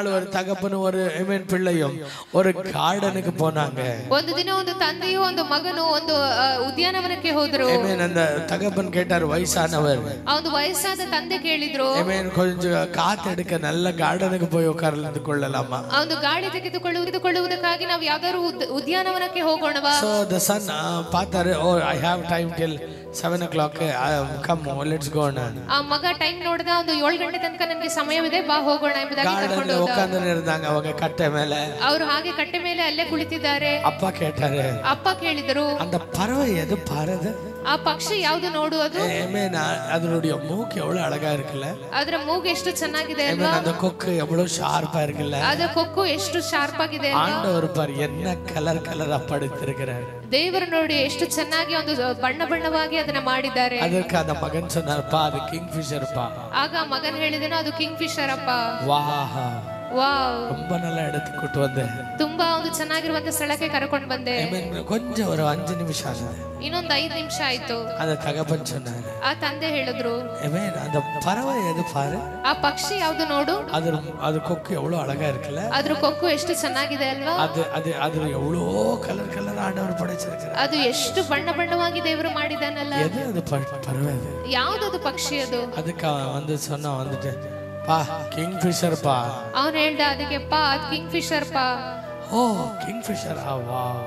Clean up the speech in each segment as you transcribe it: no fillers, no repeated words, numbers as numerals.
நாள் ஒரு தகப்பனும் ஒரு பிள்ளையும் ஒரு கார்டனுக்கு போனாங்க. ಒಂದು ದಿನ ಒಂದು ತಂದೆಯು ಒಂದು ಮಗನು ಒಂದು ಉದ್ಯಾನವನಕ್ಕೆ ಹೋದರು. அந்த தகப்பன் கேட்டார், வயசானவர். ಒಂದು ವಯಸ್ಸಾದ ತಂದೆ ಕೇಳಿದ್ರು, கொஞ்சம் ಕಾತೆடுக்க நல்ல கார்டனுக்கு போய் உட்கார்ந்து கொள்ளலாமா? ಒಂದು ಗಾಳಿ ತೆಗೆದುಕೊಳ್ಳುವುದಕ್ಕಾಗಿ ನಾವು ಯಾವ್ದಾದ್ರು ಉದ್ಯಾನವನಕ್ಕೆ ಹೋಗೋಣವಾ? So the son பார்த்தாரு, oh I have time till 7 o'clock, come let's go. ಆ ಮಗ ಟೈಮ್ ನೋಡಿದ, ಒಂದು 7 ಗಂಟೆ ತನಕ ನನಗೆ ಸಮಯವಿದೆ, ಬಾ ಹೋಗೋಣ ಎಂಬುದಾಗಿ ಕರ್ಕೊಂಡು ಹೋದ. இருந்தாங்க அவங்க ಕಟ್ಟೆ ಮೇಲೆ. ಅವರು ಹಾಗೆ ಕಟ್ಟೆ ಮೇಲೆ ಅಲ್ಲೇ ಕುಳಿತಿದ್ದಾರೆ. ಅಪ್ಪ ಕೇಳ್ತಾರೆ, ಅಪ್ಪ ಕೇಳಿದರು, அந்த பறவை எது பாருது? ಆ ಪಕ್ಷಿ ಯಾವುದು ನೋಡು ಅದು? அதனுடைய மூக்கு எவ்வளவு அழகா இருக்குல்ல, ಅದರ ಮೂಗು ಎಷ್ಟು ಚೆನ್ನಾಗಿದೆ ಅಲ್ವಾ? அந்த கொக்கு எவ்வளவு ஷார்ப்பா இருக்குல்ல, ಅದರ ಕೊಕ್ಕು ಎಷ್ಟು ಶಾರ್ಪ್ ಆಗಿದೆ. ஆண்டவர் பார் என்ன கலர் கலரா படுத்திருக்கிறார். ದೇವರು ನೋಡಿ ಎಷ್ಟು ಚೆನ್ನಾಗಿ ಒಂದು ಬಣ್ಣ ಬಣ್ಣವಾಗಿ ಅದನ್ನ ಮಾಡಿದ್ದಾರೆ. ಅದಕ್ಕೆ அந்த மகன் சொன்னார்ப்பா, அது கிங் ஃபிஷர் பா. ಆಗ ಮಗನ್ ಹೇಳಿದನು, ಅದು ಕಿಂಗ್ ಫಿಶರ್ ಅಪ್ಪ. ವಾಹ್ ವಾವ್, ரொம்ப நல்ல இடத்துக்கு கூட்டி வந்தேன். ತುಂಬಾ ಒಂದು ಚೆನ್ನಾಗಿರುವಂತ ಸ್ಥಳಕ್ಕೆ ಕರ್ಕೊಂಡು ಬಂದೆ. கொஞ்சம் ஒரு 5 நிமிஷம் ஆகுது. ಇನ್ನೊಂದು 5 ನಿಮಿಷ ಆಯ್ತು. அந்த தகப்பன் சொன்னாரு, ಆ ತಂದೆ ಹೇಳಿದ್ರು, அந்த பறவை எது பாரு? ಆ ಪಕ್ಷಿ ಯಾವುದು ನೋಡು? ಅದು கொக்கு எவ்வளவு அழகா இருக்குல்ல, ಅದ್ರ ಕೊಕ್ಕು ಎಷ್ಟು ಚೆನ್ನಾಗಿದೆ ಅಲ್ವಾ? ಅದು எவ்வளோ கலர் கலர் ஆண்டவர் படைச்சிருக்காரு. ಅದು ಎಷ್ಟು ಬಣ್ಣ ಬಣ್ಣವಾಗಿ ದೇವರು ಮಾಡಿದಾನಲ್ಲ. அது பறவை, அது ಯಾವುದು ಪಕ್ಷಿ ಅದು? ಅದಕ್ಕೆ வந்து சொன்னா வந்துட்டு, பா கிங் ஃபிஷர் பா. ಅವನು ಹೇಳ್ದ ಅದಕ್ಕೆ, ಪಾ ಅದು ಕಿಂಗ್ ಫಿಶರ್ ಪಾ. ಓ ಕಿಂಗ್ ಫಿಶರ್, ವಾವ್,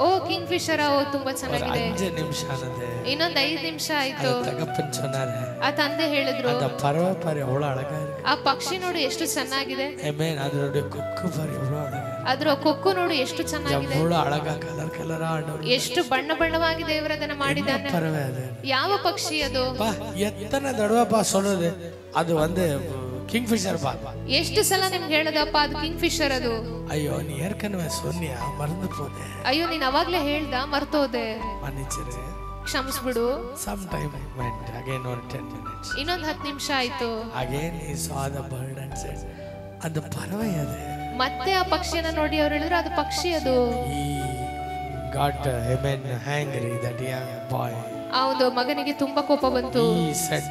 ಓ ಕಿಂಗ್ ಫಿಶರ್, ಓ ತುಂಬಾ ಚೆನ್ನಾಗಿದೆ. 5 ನಿಮಿಷ ಆನದೆ. ಇನ್ನೊಂದು 5 ನಿಮಿಷ ಆಯ್ತು. ತಗಪ್ಪನ್ சொன்னாரு, ಆ ತಂದೆ ಹೇಳಿದ್ರು, அந்த பறவை பாரு எவ்வளவு அழகா இருக்கு. ಆ ಪಕ್ಷಿ ನೋಡಿ ಎಷ್ಟು ಚೆನ್ನಾಗಿದೆ. ಆಮೆನ್. ಅದರ ಕೊಕ್ಕು பாரு எவ்வளவு அழகா, ಅದರ ಕೊಕ್ಕು ನೋಡಿ ಎಷ್ಟು ಚೆನ್ನಾಗಿದೆ. எவ்வளவு அழகா கலர் கலரா ஆண்டவர் ಎಷ್ಟು ಬಣ್ಣ ಬಣ್ಣವಾಗಿ ದೇವರು ಅದನ್ನ ಮಾಡಿದ್ದಾನೆ. பறவை அது ಯಾವ ಪಕ್ಷಿ ಅದು? பா எத்தனை தடவை பா சொல்றது, அது வந்து கிங் ஃபிஷர் பா. ಎಷ್ಟು ಸಲ ನಿಮ್ಗೆ ಹೇಳದಪ್ಪ ಅದು ಕಿಂಗ್ ಫಿಶರ್ ಅದು? ಅಯ್ಯೋ ನೀ ಏರ್ಕನವೆ ಸೊನ್ನಿಯಾ, ಮರೆತು ಹೋದೆ. ಅಯ್ಯೋ ನೀನ್ ಅವಾಗ್ಲೇ ಹೇಳ್ದ, ಮರ್ತೋದೆ, ಮನ್ನಿಸಿರೆ, ಕ್ಷಮಿಸ್ಬಿಡು. ಸಮ್ ಟೈಮ್ ವೆಂಟ್ ಅಗೇನ್ ಒಂದು 10 minutes. ಇನ್ನೊಂದು 10 ನಿಮಿಷ ಆಯ್ತು. ಅಗೇನ್ ಈ saw the bird and said, ಅದು ಪರವೆ ಅದು. ಮತ್ತೆ ಆ ಪಕ್ಷಿಯನ್ನ ನೋಡಿ ಅವ್ರು ಹೇಳಿದ್ರು, ಅದು ಪಕ್ಷಿ ಅದು. He got angry that young boy. ಆ ಒಂದು ಮಗನಿಗೆ ತುಂಬಾ ಕೋಪ ಬಂತು. He said,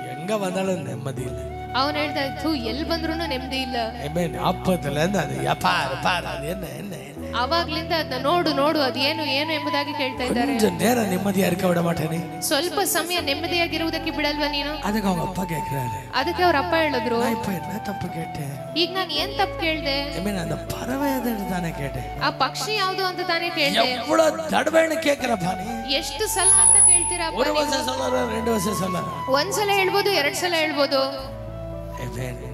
ಹೆಂಗ ಬಂದಳು ನೆಮ್ಮದಿ ಇಲ್ಲ. ಅವನು ಹೇಳ್ದ, ಎಲ್ಲಿ ಬಂದ್ರು ನೆಮ್ಮದಿ ಇಲ್ಲ. ಅಪ್ಪದಲ್ಲ ಅದು என்ன ಅವಾಗ್ಲಿಂದ ಅದನ್ನ ನೋಡು ನೋಡು ಅದು ಏನು ಏನು ಎಂಬುದಾಗಿ ಕೇಳ್ತಾ ಇದ್ದಾರೆ. ನೇರ ನೆಮ್ಮದಿயா இருக்க விட மாட்டேனே, ಸ್ವಲ್ಪ ಸಮಯ ನೆಮ್ಮದಿಯಾಗಿರುವುದಕ್ಕೆ ಬಿಡಲ್ವಾ ನೀನು? ಅದಕ್ಕೆ அவங்க அப்பா கேக்குறாரு. ಅದಕ್ಕೆ ಅವ್ರ ಅಪ್ಪ ಹೇಳಿದ್ರು, நான் இப்ப என்ன தப்பு கேட்டேன்? ಈಗ ನಾನು ಏನ್ ತಪ್ಪು ಕೇಳ್ದೆ? அந்த பறவை தானே கேட்டேன். ಆ ಪಕ್ಷಿ ಯಾವುದು ಅಂತ ತಾನೇ ಕೇಳ್ದೆ. எவ்வளவு தடவைன்னு கேக்குறப்பா நீ? ಎಷ್ಟು ಸಲ ಅಂತ ಕೇಳ್ತೀರಾ? ஒரு வருஷம் சொல்லற, 2 வருஷம் சொல்லற. ಒಂದ್ಸಲ ಹೇಳ್ಬೋದು, 2 ಸಲ ಹೇಳ್ಬೋದು.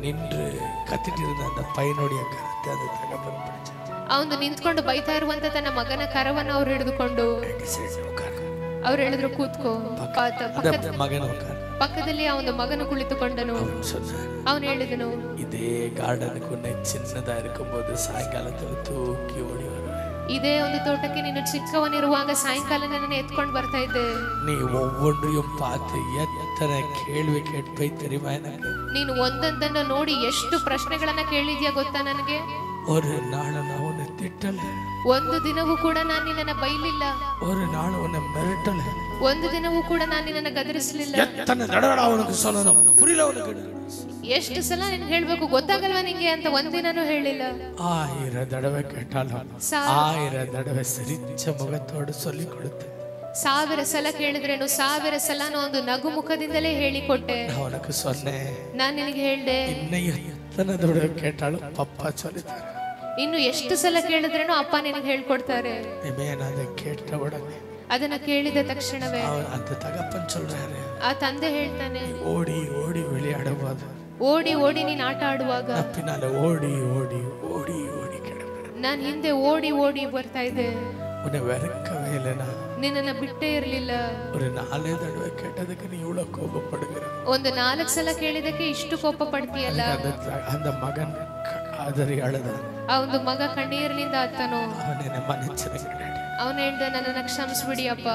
நின்று கத்திட்டு இருந்த அந்த பையனுடைய கரத்தை அந்த தகப்பன் பிடிச்சு, ಅವನು ನಿಂತ್ಕೊಂಡು ಬೈತಾ ಇರುವಂತ ತನ್ನ ಮಗನ ಕರವನ್ನು ಅವ್ರು ಹಿಡಿದುಕೊಂಡು ಅವ್ರು ಹೇಳಿದ್ರು, ಕೂತ್ಕೋ. ಪಕ್ಕದಲ್ಲಿ ಆ ಒಂದು ಮಗನು ಕುಳಿತುಕೊಂಡನು. ಅವನು ಹೇಳಿದನು, ಇದೇ ಗಾರ್ಡನ್ ಚಿನ್ನದಾ ಇರುம்போது ಸಾಯಂಕಾಲದಲ್ಲಿ ತೂಕಿ ಓಡಿ ಬರುವೆ. ಇದೇ ಒಂದು ತೋಟಕ್ಕೆ ನೀನು ಚಿಕ್ಕವನಿರುವಾಗ ಸಾಯಂಕಾಲ ನನ್ನನ್ನು ಎತ್ಕೊಂಡು ಬರ್ತಾ ಇದ್ದೆ. ನೀ ಒவ்வொன்றையும் பார்த்து எத்தனை கேள்வி கேட்பை தெரியுமா எனக்கு? ನೀನು ಒಂದೊಂದನ್ನು ನೋಡಿ ಎಷ್ಟು ಪ್ರಶ್ನೆಗಳನ್ನ ಕೇಳಿದ್ಯಾ ಗೊತ್ತಾ ನನಗೆ? ஒரு நாள் நான் உன்னை திட்டல, ಒಂದು ದಿನವೂ ಕೂಡ ನಾನು ನಿನ್ನನ್ನ ಬೈಲಿಲ್ಲ. ஒரு நாள் உன்னை மிரட்டல, ಒಂದು ದಿನವೂ ಕೂಡ ನಾನು ನಿನ್ನನ್ನ ಗದರಿಸಲಿಲ್ಲ. எத்தனை தடவை உனக்கு சொல்லணும், புரியல உனக்கு? ಎಷ್ಟು ಸಲ ನಿನ್ಗೆ ಹೇಳ್ಬೇಕು, ಗೊತ್ತಾಗಲ್ವಾ ನಿಂಗೆ ಅಂತ ಒಂದಿನೂ ಹೇಳಿಲ್ಲ. 1000 தடவை கேட்டாலும் 1000 தடவை சிரிச்ச முகத்தோடு சொல்லி கொடுத்து, 1000 ಸಲ ಕೇಳಿದ್ರೇನು 1000 ಸಲ ಒಂದು ನಗು ಮುಖದಿಂದಲೇ ಹೇಳಿಕೊಟ್ಟೆ. ಅವನಕ್ಕೆ ಸೊನ್ನೆ, ನಾನು ನಿನಗೆ ಹೇಳ್ದೆ. ಎತ್ತನೆ ದೊಡ್ಡ ಕೇಟಾಳು ಪಪ್ಪ ಚೊಲಿತಾರೆ. ಇನ್ನು ಎಷ್ಟು ಸಲ ಕೇಳಿದ್ರೇನು ಅಪ್ಪ ನಿನಗೆ ಹೇಳ್ಕೊಡ್ತಾರೆ. ಕೇಟ ಉಡನೆ, ಅದನ್ನ ಕೇಳಿದ ತಕ್ಷಣವೇ ಅಂತ ತಗಪ್ಪನ್ சொல்றாரு, ಆ ತಂದೆ ಹೇಳ್ತಾನೆ, ಓಡಿ ಓಡಿ ವಿளையாடுவாது, ಓಡಿ ಓಡಿ ನೀನು ಆಟ ಆಡುವಾಗ ಪಿನಾಲೆ ಓಡಿ ಓಡಿ ಓಡಿ ಓಡಿ ನಾನು ಹಿಂದೆ ಓಡಿ ಓಡಿ ಬರ್ತಾ ಇದ್ದೆ. உன்னை வெறுக்கவே இல்லைனா, ನಿನ್ನನ್ನ ಬಿಟ್ಟೇ ಇರಲಿಲ್ಲ. ஒரு 4 தடவை கேட்டதுக்கு நீ இவ்வளவு கோபப்படுகிற. ಒಂದು 4 ಸಲ ಕೇಳಿದಕ್ಕೆ ಇಷ್ಟು ಕೋಪ ಪಡ್ತೀಯಲ್ಲ. அந்த மகன் ಅದರಿ ಅಳದ, ಆ ಒಂದು ಮಗ ಕಣ್ಣೀರಿನಿಂದ ಅತ್ತನು. ಅವನನ್ನ ಮನ್ನಿಸಿದ, ಅವನು ಹೇಳ್ದ, ನನ್ನನ್ನ ಕ್ಷಮಿಸ್ಬಿಡಿ ಅಪ್ಪ,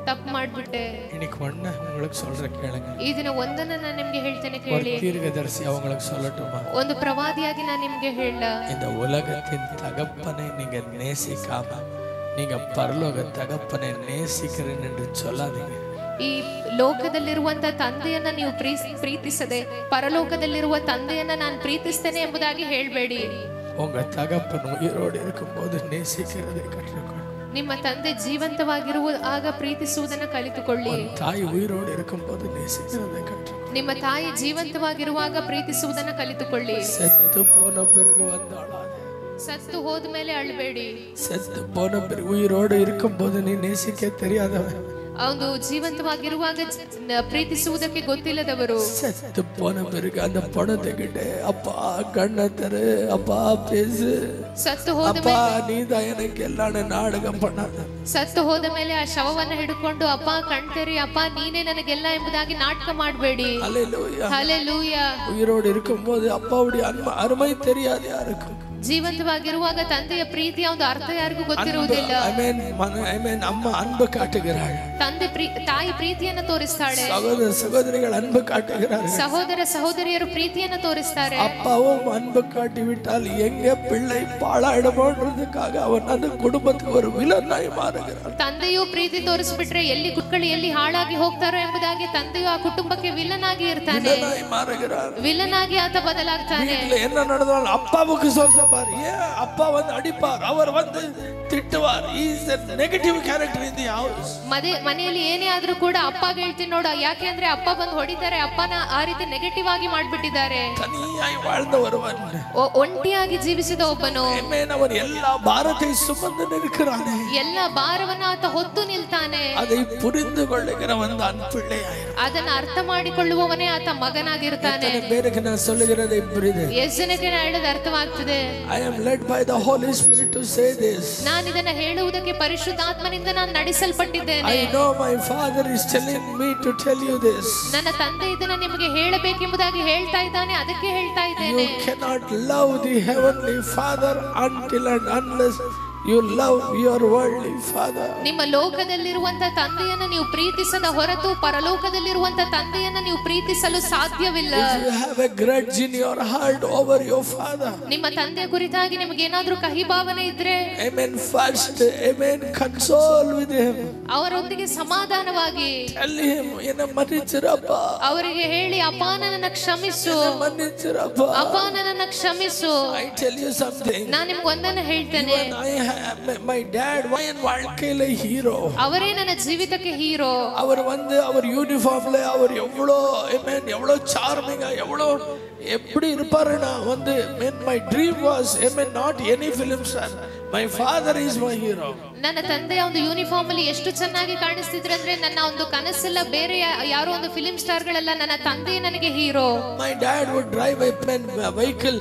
ತಪ್ಪು ಮಾಡ್ಬಿಟ್ಟೆ. இன்னைக்கு ஒண்ணு உங்களுக்கு சொல்றேன் கேளுங்க. ಈ ದಿನ ಒಂದನ್ನ ನಾನು ನಿಮಗೆ ಹೇಳ್ತೇನೆ ಕೇಳಿ. தீர்க்கதரிசி அவங்களுக்கு சொல்லட்டுமா? ಒಂದು ಪ್ರವಾದಿಯಾಗಿ ನಾನು ನಿಮಗೆ ಹೇಳಲ್ಲ. இந்த உலகத்தின் தகப்பனை நீங்க நேசிக்காம நீங்க பரலோக தகப்பனை நேசிக்கிறேன் என்று சொல்லாதீங்க. ಈ ಲೋಕದಲ್ಲಿರುವಂತ ತಂದೆಯನ್ನ ನೀವು ಪ್ರೀತಿಸದೆ ಪರಲೋಕದಲ್ಲಿರುವ ತಂದೆಯನ್ನ ನಾನು ಪ್ರೀತಿಸ್ತೇನೆ ಎಂಬುದಾಗಿ ಹೇಳ್ಬೇಡಿ. உங்க தகப்பன் உயிரோடு இருக்கும்போது நேசிக்கிறதை கற்றுக்கொள். ನಿಮ್ಮ ತಂದೆ ಜೀವಂತವಾಗಿರುವಾಗ ಪ್ರೀತಿಸುವುದನ್ನು ಕಲಿತುಕೊಳ್ಳಿ. ತಾಯಿ ಉಯಿರೋடு இருக்கும்போது நேசிக்கிறதை கற்றுக்கொள். ನಿಮ್ಮ ತಾಯಿ ಜೀವಂತವಾಗಿರುವಾಗ ಪ್ರೀತಿಸುವುದನ್ನು ಕಲಿತುಕೊಳ್ಳಿ. செத்து போன பிறகு வந்தாளாத. ಸತ್ತು ಹೋದ ಮೇಲೆ ಅಳಬೇಡಿ. செத்து போன பிறகு உயிரோடு இருக்கும்போது நீ நேசிக்க தெரியாதவன். ಅವನು ಜೀವಂತವಾಗಿರುವಾಗ ಪ್ರೀತಿಸುವುದಕ್ಕೆ ಗೊತ್ತಿಲ್ಲದವರು. செத்து போன பிறகு அந்த பணத்துக்கிட்ட அப்பா கண்ணத்தரு அப்பா பேசு. ಸತ್ತು ಹೋದ அப்பா நீதான் எனக்கு எல்லாம் நாடகம் பண்ணாத. ಸತ್ತು ಹೋದ ಮೇಲೆ ಆ ಶವವನ್ನು ಹಿಡ್ಕೊಂಡು ಅಪ್ಪ ಕಣ್ತೆರಿ ಅಪ್ಪ ನೀನೇ ನನಗೆಲ್ಲ ಎಂಬುದಾಗಿ ನಾಟಕ ಮಾಡಬೇಡಿ. ஹல்லேலூயா ஹல்லேலூயா. உயிரோடு இருக்கும்போது அப்பாவுடைய அருமை தெரியாது யாருக்கும். ಜೀವಂತವಾಗಿರುವಾಗ ತಂದೆಯ ಪ್ರೀತಿಯ ಒಂದು ಅರ್ಥ ಯಾರಿಗೂ ಗೊತ್ತಿರುವುದಿಲ್ಲ. ಅಮ್ಮ ಅன்பು ಕಾಟುகிறாள். ತಾಯಿ ಪ್ರೀತಿಯನ್ನು ತೋರಿಸ್ತಾಳೆ. ಸಹೋದರ ಸಹೋದರಿಗಳು ಅன்பು ಕಾಟುகிறார்கள். ಸಹೋದರ ಸಹೋದರಿಯರು ಪ್ರೀತಿಯನ್ನು ತೋರಿಸ್ತಾರೆ. அப்பாவும் அன்பு காட்டி விட்டால் எங்க பிள்ளை பாழாயிடுமோன்றதுக்காக அவன் அந்த குடும்பத்துக்கு ஒரு வில்லனாய் மாறுகிறான். ತಂದೆಯು ಪ್ರೀತಿ ತೋರಿಸ್ಬಿಟ್ರೆ ಎಲ್ಲಿ ಮಕ್ಕಳು ಎಲ್ಲಿ ಹಾಳಾಗಿ ಹೋಗ್ತಾರೋ ಎಂಬುದಾಗಿ ತಂದೆಯು ಆ ಕುಟುಂಬಕ್ಕೆ ವಿಲ್ಲನ್ ಆಗಿ ಇರ್ತಾನೆ. ವಿಲ್ಲನ್ ಆಗಿ ಆತ ಬದಲಾಗ್ತಾನೆ. என்ன நடந்தாலும் அப்பாவுக்கு சோசம் பாரு. அப்பா வந்து அடிப்பார், அவர் வந்து திட்டுவார். he is a negative character in the house. ಮನೆಯಲ್ಲಿ ಏನೇ ಆದ್ರೂ ಕೂಡ ಅಪ್ಪಗೆ ಹೇಳ್ತೀನಿ ನೋಡ, ಯಾಕೆ ಅಂದ್ರೆ ಅಪ್ಪ ಬಂದು ಹೊಡಿತಾರೆ, ಅಪ್ಪನ ಆ ರೀತಿ ನೆಗೆಟಿವ್ ಆಗಿ ಮಾಡ್ಬಿಟ್ಟಿದ್ದಾರೆ. தனியாய் வாழ்ந்தவன், ಒಂಟಿಯಾಗಿ ಜೀವಿಸಿದ ಒಬ್ಬನು. ಆಮೆನ್. ಅವನು ಎಲ್ಲಾ ಭಾರத்தை சுமந்து நிற்கிறானே. ಎಲ್ಲ ಭಾರವನ್ನು ಆತ ಹೊತ್ತು ನಿಲ್ತಾನೆ. அதை புரிந்து கொள்ளுகிறவன் தான் பிள்ளையாயிரு. ಅದನ್ನ ಅರ್ಥ ಮಾಡಿಕೊಳ್ಳುವವನೇ ಆತ ಮಗನಾಗಿರ್ತಾನೆ. ಬೇರೆಗೆ ನಾನು சொல்லுகிறதை புரியுது? ಎಷ್ಟು ಜನಕ್ಕೆ ನಾನು ಹೇಳೋದು ಅರ್ಥವಾಗ್ತದೆ? I am led by the Holy Spirit to say this. ನಾನು ಇದನ್ನ ಹೇಳುವುದಕ್ಕೆ ಪರಿಶುದ್ಧಾತ್ಮನಿಂದ ನಾನು ನಡೆಸಲ್ಪಟ್ಟಿದ್ದೇನೆ. I know my Father is telling me to tell you this. ನನ್ನ ತಂದೆ ಇದನ್ನ ನಿಮಗೆ ಹೇಳಬೇಕೆಂಬುದಾಗಿ ಹೇಳ್ತಾ ಇದ್ದಾನೆ, ಅದಕ್ಕೆ ಹೇಳ್ತಾ ಇದ್ದೇನೆ. You cannot love the heavenly Father until and unless you love your worldly father. ನಿಮ್ಮ ಲೋಕದಲ್ಲಿರುವಂತ ತಂದೆಯನ್ನು ನೀವು ಪ್ರೀತಿಸದ ಹೊರತು ಪರಲೋಕದಲ್ಲಿರುವಂತ ತಂದೆಯನ್ನು ನೀವು ಪ್ರೀತಿಸಲು ಸಾಧ್ಯವಿಲ್ಲ. If you have a grudge in your heart over your father, ನಿಮ್ಮ ತಂದೆಯ ಕುರಿತಾಗಿ ನಿಮಗೆ ಏನಾದರೂ ಕಹಿ ಭಾವನೆ ಇದ್ರೆ, amen, first amen, console with him. ಅವರೊಂದಿಗೆ ಸಮಾಧಾನವಾಗಿ tell him, ena ಮನ್ನಿಸಿರಪ್ಪ. ಅವರಿಗೆ ಹೇಳಿ, ಅಪ್ಪ ನನ್ನನ್ನು ಕ್ಷಮಿಸು, ಮನ್ನಿಸಿರಪ್ಪ, ಅಪ್ಪ ನನ್ನನ್ನು ಕ್ಷಮಿಸು. I tell you something. ನಾನು ನಿಮಗೆ ಒಂದನ್ನು ಹೇಳ್ತೇನೆ. My dad என் வாழ்க்கையில ஹீரோ. அவரே ನನ್ನ ಜೀವಿತಕ್ಕೆ ಹೀರೋ. அவர் வந்து அவர் யூனிஃபார்ம்ல அவர் எவ்வளவு சார்மிங்கா எப்படி இருப்பாருன்னா வந்து my dream was not any film star. My father is my hero. ನನ್ನ ತಂದೆಯ ಒಂದು ಯೂನಿಫಾರ್ಮ್ ಅಲ್ಲಿ ಎಷ್ಟು ಚೆನ್ನಾಗಿ ಕಾಣಿಸ್ತಿದ್ರು ಅಂದ್ರೆ ನನ್ನ ಒಂದು ಕನಸೆಲ್ಲ ಬೇರೆ ಯಾರೋ ಒಂದು ಫಿಲ್ಮ್ ಸ್ಟಾರ್ ಗಳಲ್ಲ, ನನ್ನ ತಂದೆ ನನಗೆ hero. My dad would drive a vehicle.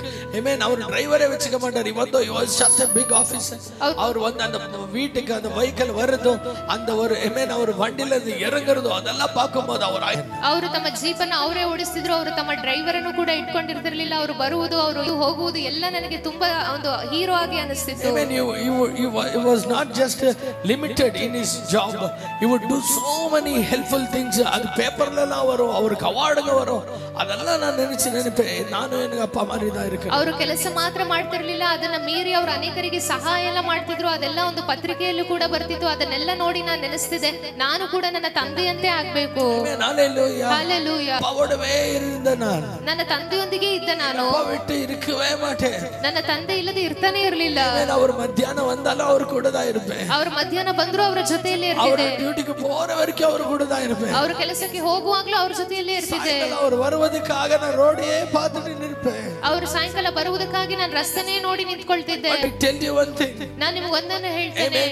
அவர் டிரைவரே வச்சுக்க மாட்டார். ಇವತ್ತು he was such a big officer. அவர் வந்து அந்த வீட்டுக்கு அந்த வெஹிக்கிள் வருது, அந்த ஒரு அவர் வண்டில இருந்து இறங்குறது அதெல்லாம் பார்க்கும்போது ಅವರು ತಮ್ಮ ಜೀಪನ್ನು ಅವರೇ ಓಡಿಸ್ತಿದ್ರು. ಅವರು ತಮ್ಮ ಡ್ರೈವರ್ ಅನ್ನು ಕೂಡ ಇಟ್ಕೊಂಡಿರ್ತಿರ್ಲಿಲ್ಲ. ಅವರು ಬರುವುದು ಅವರು ಹೋಗುವುದು ಎಲ್ಲ ನನಗೆ ತುಂಬಾ ಒಂದು ಹೀರೋ ಆಗಿ ಅನಿಸ್ತಿತ್ತು. He was not just limited in his job. He would do so many helpful things. அது பேப்பர்ல எல்லாம் வரும், அவருக்கு அவார்டுங்க வரும். அதெல்லாம் நான் நினைப்பேன், நானும் எனக்கு அப்பா மாதிரி தான் இருக்கேன். ಅವರು ಕೆಲಸ ಮಾತ್ರ ಮಾಡ್ತಿರ್ಲಿಲ್ಲ, ಅದನ್ನ ಮೀರಿ ಅವರು ಅನೇಕರಿಗೆ ಸಹಾಯ ಎಲ್ಲ ಮಾಡ್ತಿದ್ರು. ಅದೆಲ್ಲ ಒಂದು ಪತ್ರಿಕೆಯಲ್ಲೂ ಕೂಡ ಬರ್ತಿತ್ತು. ಅದನ್ನೆಲ್ಲ ನೋಡಿ ನಾನು ನೆನೆಸ್ತಿದ್ದೆ, ನಾನು ಕೂಡ ನನ್ನ ತಂದೆಯಂತೆ ಆಗ್ಬೇಕು. Hallelujah. ಅಪ್ಪವೇ ಇದ್ದ ನಾನು, ನನ್ನ ತಂದೆಯೊಂದಿಗೆ ಇದ್ದ ನಾನು, ಬಿಟ್ಟು ಇರಕவே ಮಾಟೆ. ನನ್ನ ತಂದೆ ಇಲ್ಲದೆ ಇರ್ತಾನೆ ಇರಲಿಲ್ಲ. ಅವರು ಮಧ್ಯಾಹ್ನ ಬಂದಲ್ಲ ಅವರು ಕೂಡ தான் இருப்பேன். ಅವರು ಮಧ್ಯಾಹ್ನ ಬಂದ್ರು ಅವರ ಜೊತೆಯಲ್ಲೇ ಇರ್ತಿದ್ದೆ. ಅವರು ಡ್ಯೂಟಿಗೆ போற வரைக்கும் ಅವರು ಕೂಡ தான் இருப்பேன். ಅವರು ಕೆಲಸಕ್ಕೆ ಹೋಗುವಾಗಲೂ ಅವರ ಜೊತೆಯಲ್ಲೇ ಇರ್ತಿದ್ದೆ. ಅವರು ಬರುವುದಕ್ಕಾಗ ನಾನು ರೋಡೇ ಪಾತ್ರೆ ನಿಲ್ಪೇನ್. ಅವರು ಸಾಯಂಕಾಲ ಬರುವುದಕ್ಕಾಗಿ ನಾನು ರಸ್ತೆನೇ ನೋಡಿ ನಿಂತ್ಕೊಳ್ತಿದ್ದೆ. I tell you one thing. ನಾನು ನಿಮಗೆ ಒಂದನ್ನು ಹೇಳ್ತೇನೆ.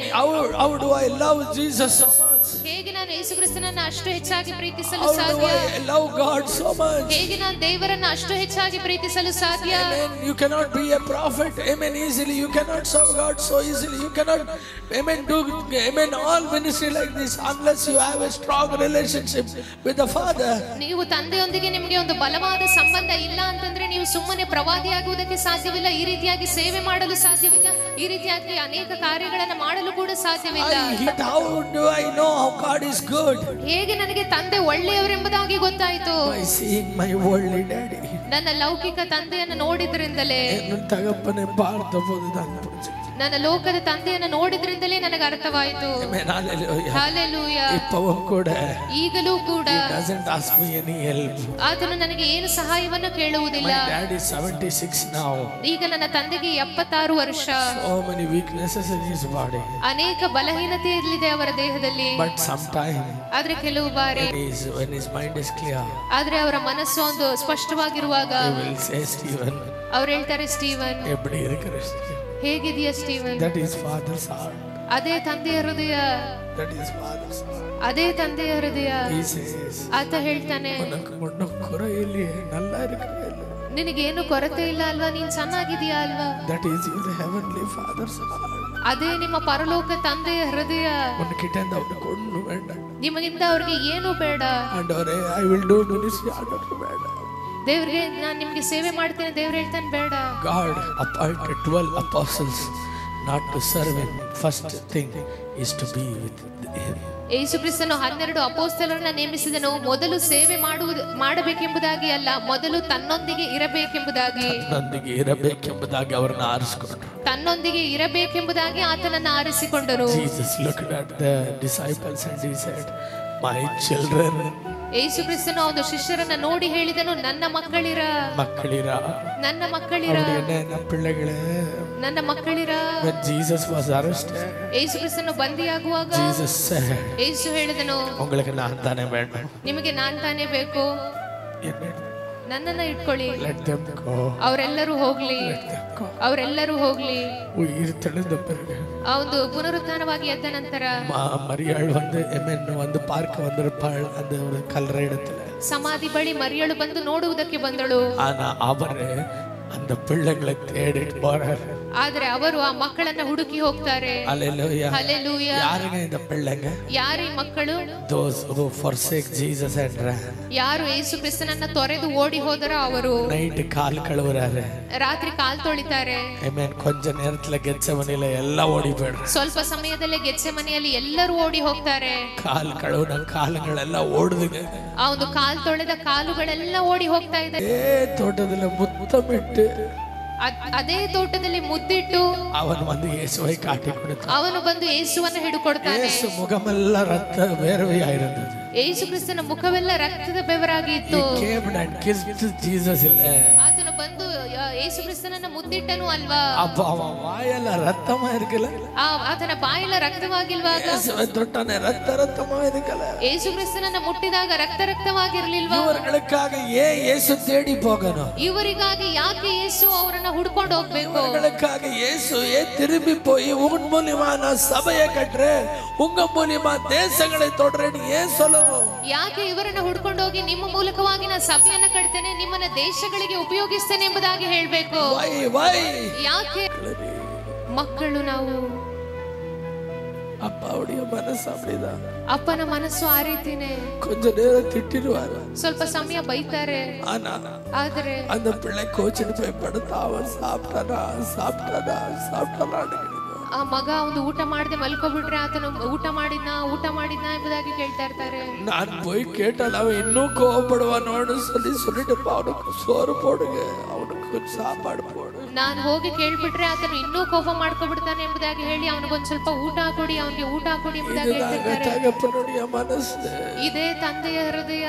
How do I love Jesus so much? ಹೇಗೆ ನಾನು ಯೇಸು ಕ್ರಿಸ್ತನನ್ನು ಅಷ್ಟು ಹೆಚ್ಚಾಗಿ ಪ್ರೀತಿಸಲು ಸಾಧ್ಯ? I love God so much. ಹೇಗೆ ನಾನು ದೇವರನ್ನು ಅಷ್ಟು ಹೆಚ್ಚಾಗಿ ಪ್ರೀತಿಸಲು ಸಾಧ್ಯ? Amen. You cannot be a prophet, amen, easily. You cannot serve God so easily. You cannot, amen, do, amen, all ministry like this unless you have a strong relationship with the Father. ನೀವು ತಂದೆಯೊಂದಿಗೆ ನಿಮಗೆ ಒಂದು ಬಲವಾದ ಸಂಬಂಧ ಇಲ್ಲ ಅಂತಂದ್ರೆ ನೀವು ಸುಮ್ಮನೆ ಪ್ರವಾದಿಯಾಗುವುದಕ್ಕೆ ಸಾಧ್ಯವಿಲ್ಲ. ಈ ರೀತಿಯಾಗಿ ಸೇವೆ ಮಾಡಲು ಸಾಧ್ಯವಿಲ್ಲ. ಈ ರೀತಿಯಾಗಿ ಅನೇಕ ಕಾರ್ಯಗಳನ್ನು ಮಾಡಲು ಕೂಡ ಸಾಧ್ಯವಿಲ್ಲ. How do I know how God is good? ಹೇಗೆ ನನಗೆ ತಂದೆ ಒಳ್ಳೆಯವರೆಂಬುದಾಗಿ ಗೊತ್ತಾಯಿತು? By seeing my worldly daddy. ನನ್ನ ಲೌಕಿಕ ತಂದೆಯನ್ನು ನೋಡಿದ್ರಿಂದಲೇ. ನನ್ನ ತಗಪ್ಪನೆ பார்த்தபோது தான் புரிஞ்சது. ನನ್ನ ಲೋಕದ ತಂದೆಯನ್ನು ನೋಡಿದ್ರಿಂದಲೇ ನನಗೆ ಅರ್ಥವಾಯಿತು. Amen. Hallelujah. Hallelujah. ಇಪ್ಪವೂ ಕೂಡ ಈಗಲೂ ಕೂಡ he doesn't ask me any help. ಆತನು ನನಗೆ ಏನು ಸಹಾಯವನ್ನು ಕೇಳುವುದಿಲ್ಲ. My dad is 76 now. ಈಗ ನನ್ನ ತಂದೆಗೆ 76 ವರ್ಷ. So many weaknesses in his body. ಅನೇಕ ಬಲಹೀನತೆ ಇರಲಿದೆ ಅವರ ದೇಹದಲ್ಲಿ. But sometime ಆದ್ರೆ ಕೆಲವು ಬಾರಿ when his mind is clear, ಆದ್ರೆ ಅವರ ಮನಸ್ಸು ಒಂದು ಸ್ಪಷ್ಟವಾಗಿರುವಾಗ he will say, Stephen, ಅವ್ರು ಹೇಳ್ತಾರೆ, ಸ್ಟೀವನ್ எப்படி இருக்கிற ಹೇಗಿದೆಯಾ Steven? That is father's heart. ಅದೇ ತಂದೆಯ ಹೃದಯ. That is father's heart. ಅದೇ ತಂದೆಯ ಹೃದಯ. He says, ಆತ ಹೇಳ್ತಾನೆ, உனக்கு ஒண்ணும் குறையில்லை, நல்லா இருக்கிற. ನಿನಗೇನು ಕೊರತೆ ಇಲ್ಲ ಅಲ್ವಾ? ನೀನ್ ಚೆನ್ನಾಗಿದೀಯಾ ಅಲ್ವಾ? That is your heavenly father's heart. ಅದೇ ನಿಮ್ಮ ಪರಲೋಕ ತಂದೆಯ ಹೃದಯ. உனக்கிட்ட இருந்து அவருக்கு ஒண்ணும் வேண்டாம். ನಿಮಗಿಂದ ಅವ್ರಿಗೆ ಏನು ಬೇಡ. ஆண்டவரே, I will do ministry. ஆண்டவரே ಬೇಡ. ದೇವ್ರಿಗೆ ನಾನು ನಿಮ್ಗೆ ಸೇವೆ ಮಾಡ್ತೇನೆ. ದೇವ್ರು ಹೇಳ್ತಾನೆ ಬೇಡ. God appointed 12 apostles not to serve him. First thing is to be with him. ಯೇಸು ಕ್ರಿಸ್ತನು 12 ಅಪೊಸ್ತಲರನ್ನ ನೇಮಿಸಿದನು. ಮೊದಲು ಸೇವೆ ಮಾಡಬೇಕೆಂಬುದಾಗಿ ಅಲ್ಲ, ಮೊದಲು ತನ್ನೊಂದಿಗೆ ಇರಬೇಕೆಂಬುದಾಗಿ. ತನ್ನೊಂದಿಗೆ ಇರಬೇಕೆಂಬುದಾಗಿ ಅವರನ್ನು ಆರಿಸಿಕೊಂಡರು. ತನ್ನೊಂದಿಗೆ ಇರಬೇಕೆಂಬುದಾಗಿ ಆತನನ್ನು ಆರಿಸಿಕೊಂಡರು. Jesus looked at the disciples and he said, my children. ಯೇಸು ಕ್ರಿಸ್ತನು ಒಂದು ಶಿಷ್ಯರನ್ನ ನೋಡಿ ಹೇಳಿದನು, ನನ್ನ ಮಕ್ಕಳಿರ. ನನ್ನ ಮಕ್ಕಳಿರ. ನನ್ನ ಮಕ್ಕಳಿರ. When Jesus was arrested, ಯೇಸು ಕ್ರಿಸ್ತನು ಬಂದಿಯಾಗುವಾಗ Jesus said, ಯೇಸು ಹೇಳಿದನು, உங்களுக்கு நான் தானே வேணும், ನಿಮಗೆ ನಾನು ತಾನೇ ಬೇಕು, ನನ್ನನ್ನ ಇಟ್ಕೊಳ್ಳಿ. Let them go. ಅವರೆಲ್ಲರೂ ಹೋಗ್ಲಿ. ಅವರೆಲ್ಲರೂ ಹೋಗ್ಲಿ. உயிர் தெழுந்த பிறகு ಆ ಒಂದು ಪುನರುತ್ಥಾನವಾಗಿ ಎದ್ದ ನಂತರ மரியாள் வந்து பார்க்க வந்திருப்பாள் அந்த ஒரு கல்லறை இடத்துல. ಸಮಾಧಿ ಬಳಿ ಮರಿಯಳು ಬಂದು ನೋಡುವುದಕ್ಕೆ ಬಂದಳು. ஆனா அவரு அந்த பிள்ளைகளை தேடிட்டு போறாரு. ಆದ್ರೆ ಅವರು ಆ ಮಕ್ಕಳನ್ನ ಹುಡುಕಿ ಹೋಗ್ತಾರೆ. Hallelujah. Hallelujah. ಯಾರಿಗೆ இந்த பிள்ளைங்க? ಯಾರು ಈ ಮಕ್ಕಳು? Those who forsake Jesus and ran. ಯಾರು ಯೇಸು ಕ್ರಿಸ್ತನನ್ನ ತೊರೆದು ಓಡಿ ಹೋದರೋ ಅವರು. ನೈಟ್ ಕಾಲ್ ಕಳುವರಾರೆ, ರಾತ್ರಿ ಕಾಲ್ ತೊಳಿತಾರೆ. ಆಮೆನ್. ಕೊಂಚ ನೇರத்துல ಗೆತ್ಸೆಮನೆಯಲ್ಲಿ ಎಲ್ಲ ಓಡಿ ಬೇಡ್ರು. ಸ್ವಲ್ಪ ಸಮಯದಲ್ಲೇ ಗೆತ್ಸೆಮನೆಯಲ್ಲಿ ಎಲ್ಲರೂ ಓಡಿ ಹೋಗ್ತಾರೆ. ಕಾಲ್ ಕಳುವನ ಕಾಲುಗಳೆಲ್ಲ ಓಡುದಿದೆ. ಆ ಒಂದು ಕಾಲ್ ತೊಳೆದ ಕಾಲುಗಳೆಲ್ಲ ಓಡಿ ಹೋಗ್ತಾ ಇದೆ. ತೋಟದಲ್ಲಿ ಮುತ್ತಮಿಟ್ಟು, ಅದೇ ತೋಟದಲ್ಲಿ ಮುದ್ದಿಟ್ಟು ಅವನು ಬಂದು ಯೇಸುவை காட்டி கொடுத்தான். ಅವನು ಬಂದು ಯೇಸುವನ್ನು ಹಿಡಿಕೊಡ್ತಾನೆ. ಯೇಸು ಮುಖಮೆಲ್ಲ ರಕ್ತ ಬೇರವೆಯಾಗಿರುತ್ತದೆ. ಯೇಸು ಕ್ರಿಸ್ತನ ಮುಖವೆಲ್ಲ ರಕ್ತದ ಬೆವರಾಗಿತ್ತು. He came and kissed Jesus. ಆತನು ಬಂದು ಯೇಸು ಕ್ರಿಸ್ತನನ್ನ ಮುದ್ದಿಟ್ಟನು ಅಲ್ವಾ? ಅಪ್ಪ ಅವನ ಬಾಯೆಲ್ಲ ರಕ್ತಮ ಇರಕಲ್ಲ. ಆತನ ಬಾಯೆಲ್ಲ ರಕ್ತವಾಗಿಲ್ವಾಗ? ಯೇಸುவை தொட்டானே ரத்தமா இருக்கல. ಯೇಸು ಕ್ರಿಸ್ತನನ್ನ ಮುಟ್ಟಿದಾಗ ರಕ್ತವಾಗಿರಲಿಲ್ವಾ? ಇವರಿಗಾಗಿ ಯೇಸು தேடி போகணும். ಇವರಿಗಾಗಿ ಯಾಕೆ ಯೇಸು ಅವರನ್ನ ಹುಡ್ಕೊಂಡು ಹೋಗ್ಬೇಕು? ಇವರಿಗಾಗಿ ಯೇಸು திரும்பி போய் உன் மூலமா நான் சபையை கட்டுறேன், உங்க மூலமா தேசங்களை தொடறேன்னு ஏன் சொல்லணும்? ಯಾಕೆ ಇವರನ್ನ ಹುಡ್ಕೊಂಡು ಹೋಗಿ ನಿಮ್ಮ ಮೂಲಕವಾಗಿ ನಾನು ಸಭೆಯನ್ನ ಕಟ್ತೇನೆ, ನಿಮ್ಮನ್ನ ದೇಶಗಳಿಗೆ ಉಪಯೋಗಿಸ್ತೇನೆ ಎಂಬುದಾಗಿ ಹೇಳ್ಬೇಕು? ಯಾಕೆ? ಮಕ್ಕಳು ನಾವು. ಅಪ್ಪನ ಮನಸ್ಸು அப்படிதான். ಅಪ್ಪನ ಮನಸ್ಸು ಆ ರೀತಿನೇ. ಕೊಂಚ ನೇರ ತಿಟ್ಟಿರುವಾರು, ಸ್ವಲ್ಪ ಸಮಯ ಬೈತಾರೆ. ಆದರೆ அந்த பிள்ளை கோச்சிட்டு போய் படுத்தா அவன் சாப்பிட்டானா ಆ ಮಗ ಒಂದು ಊಟ ಮಾಡದೆ ಮಲ್ಕೋಬಿಟ್ರೆ ಆತನು ಊಟ ಮಾಡಿದ್ನಾ ಎಂಬುದಾಗಿ ಕೇಳ್ತಾ ಇರ್ತಾರೆ. ನಾನು போய் கேட்டால் அவன் இன்னும் கோவப்படுவான் சொல்லிட்டு அவனுக்கு சோறு போடுங்க, ಅವನಿಗೆ ಸಾಪಾಡು போடு. ನಾನು ಹೋಗಿ ಕೇಳ್ಬಿಟ್ರೆ ಆತನು ಇನ್ನೂ ಕೋಪ ಮಾಡ್ಕೊಬಿಡ್ತಾನೆ ಎಂಬುದಾಗಿ ಹೇಳಿ ಅವನಿಗೊಂದು ಸ್ವಲ್ಪ ಊಟ ಕೊಡಿ, ಅವನಿಗೆ ಊಟ ಕೊಡಿ ಎಂಬುದಾಗಿ ಹೇಳ್ತಿರ್ತಾರೆ. ಇದೇ ತಂದೆಯ ಹೃದಯ.